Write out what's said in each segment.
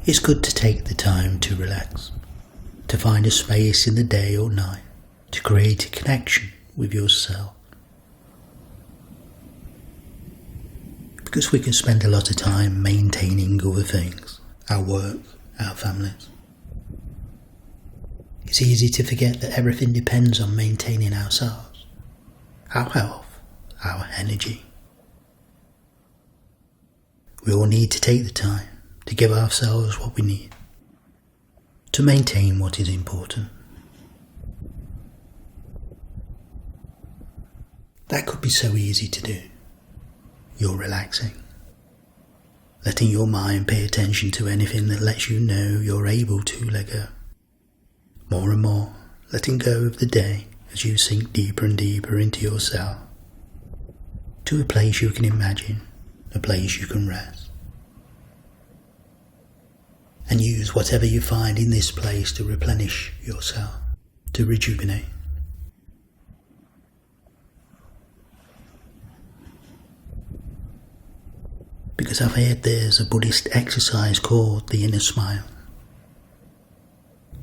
It's good to take the time to relax, to find a space in the day or night to create a connection with yourself. Because we can spend a lot of time maintaining other things, our work, our families. It's easy to forget that everything depends on maintaining ourselves, our health, our energy. We all need to take the time to give ourselves what we need, to maintain what is important. That could be so easy to do. You're relaxing, letting your mind pay attention to anything that lets you know you're able to let go. More and more, letting go of the day as you sink deeper and deeper into yourself, to a place you can imagine, a place you can rest. And use whatever you find in this place to replenish yourself, to rejuvenate. Because I've heard there's a Buddhist exercise called the inner smile,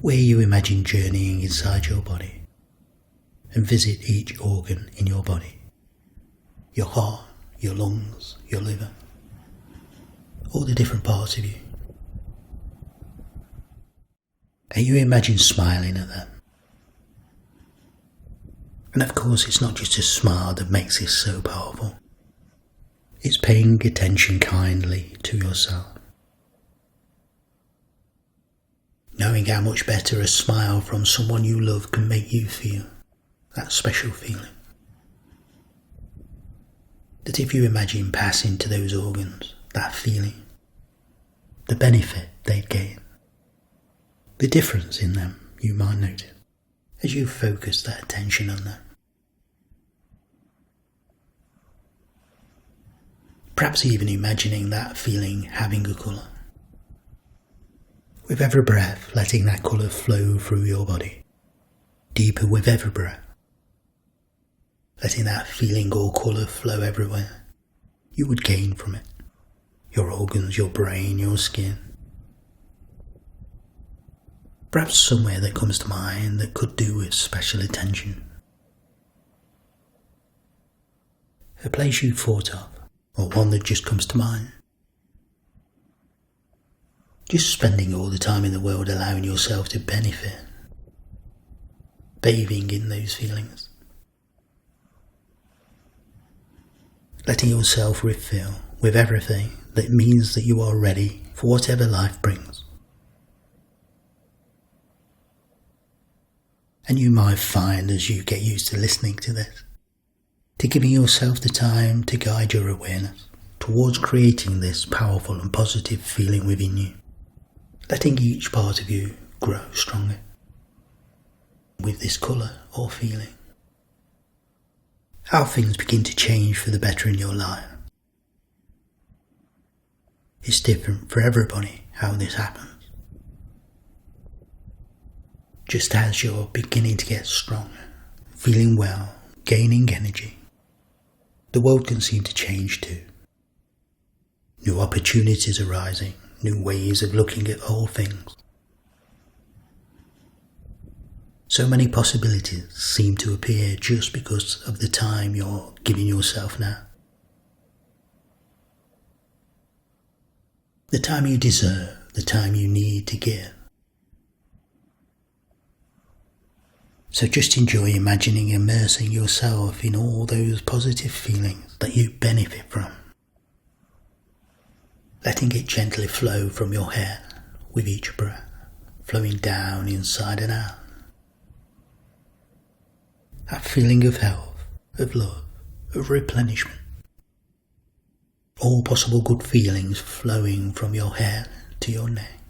where you imagine journeying inside your body and visit each organ in your body, your heart, your lungs, your liver, all the different parts of you. And you imagine smiling at them. And of course it's not just a smile that makes this so powerful. It's paying attention kindly to yourself. Knowing how much better a smile from someone you love can make you feel, that special feeling. That if you imagine passing to those organs, that feeling, the benefit they'd gain, the difference in them you might notice as you focus that attention on them. Perhaps even imagining that feeling having a colour. With every breath, letting that colour flow through your body, deeper with every breath. Letting that feeling or colour flow everywhere you would gain from it. Your organs, your brain, your skin. Perhaps somewhere that comes to mind that could do with special attention. A place you thought of, or one that just comes to mind. Just spending all the time in the world allowing yourself to benefit, bathing in those feelings. Letting yourself refill with everything that means that you are ready for whatever life brings. And you might find as you get used to listening to this, to giving yourself the time to guide your awareness towards creating this powerful and positive feeling within you, letting each part of you grow stronger with this colour or feeling. How things begin to change for the better in your life. It's different for everybody how this happens. Just as you're beginning to get stronger, feeling well, gaining energy, the world can seem to change too. New opportunities arising, new ways of looking at all things. So many possibilities seem to appear just because of the time you're giving yourself now. The time you deserve, the time you need to give. So just enjoy imagining immersing yourself in all those positive feelings that you benefit from. Letting it gently flow from your head with each breath, flowing down inside and out. That feeling of health, of love, of replenishment. All possible good feelings flowing from your head to your neck,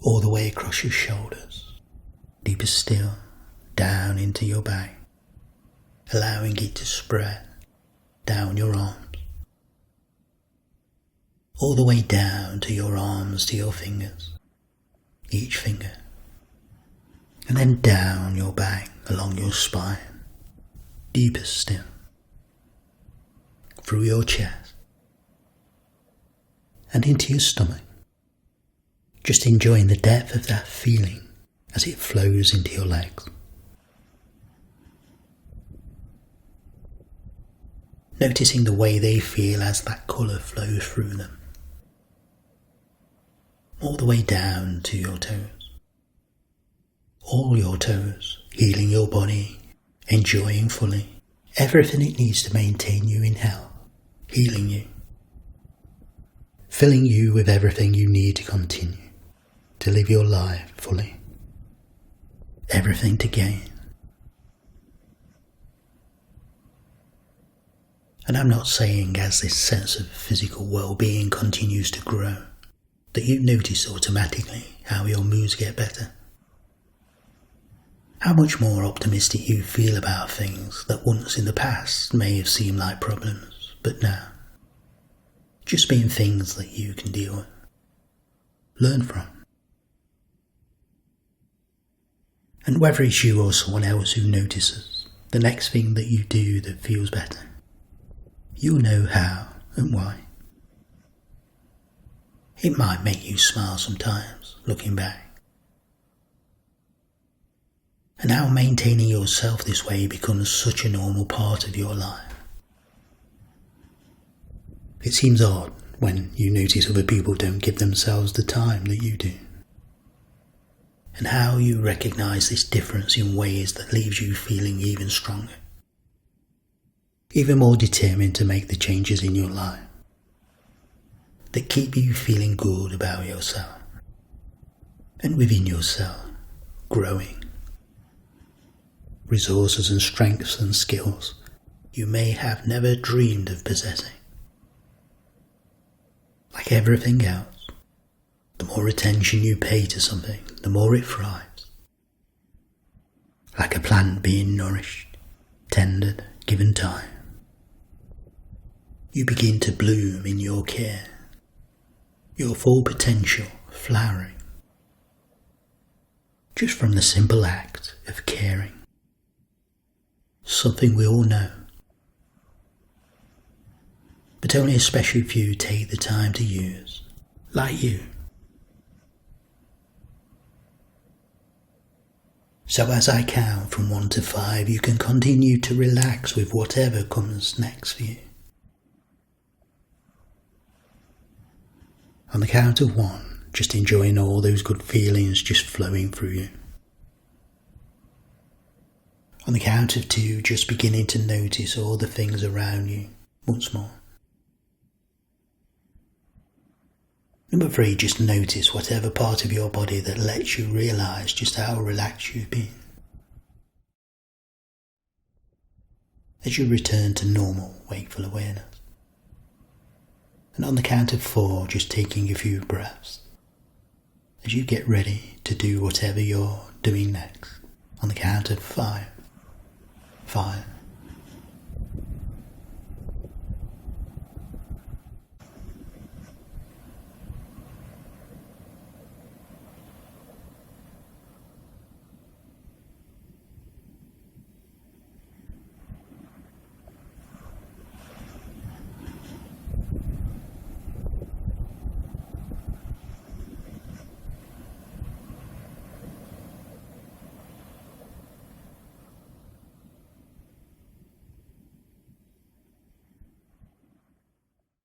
all the way across your shoulders. Deeper still, down into your back, allowing it to spread down your arms, all the way down to your arms, to your fingers, each finger, and then down your back, along your spine, deeper still, through your chest, and into your stomach, Just enjoying the depth of that feeling as it flows into your legs. Noticing the way they feel as that colour flows through them. All the way down to your toes. All your toes, healing your body, enjoying fully everything it needs to maintain you in health, healing you, filling you with everything you need to continue to live your life fully. Everything to gain. And I'm not saying as this sense of physical well-being continues to grow, that you notice automatically how your moods get better. How much more optimistic you feel about things that once in the past may have seemed like problems, but now, just being things that you can deal with, learn from. And whether it's you or someone else who notices the next thing that you do that feels better, you'll know how and why. It might make you smile sometimes, looking back. And how maintaining yourself this way becomes such a normal part of your life. It seems odd when you notice other people don't give themselves the time that you do. And how you recognise this difference in ways that leaves you feeling even stronger. Even more determined to make the changes in your life that keep you feeling good about yourself and within yourself, growing. Resources and strengths and skills you may have never dreamed of possessing. Like everything else, the more attention you pay to something, the more it thrives. Like a plant being nourished, tended, given time. You begin to bloom in your care, your full potential flowering, just from the simple act of caring. Something we all know, but only a special few take the time to use, like you. So as I count from 1 to 5, you can continue to relax with whatever comes next for you. On the count of 1, just enjoying all those good feelings just flowing through you. On the count of 2, just beginning to notice all the things around you once more. Number 3, just notice whatever part of your body that lets you realise just how relaxed you've been. As you return to normal, wakeful awareness. And on the count of 4, just taking a few breaths. As you get ready to do whatever you're doing next. On the count of 5. 5.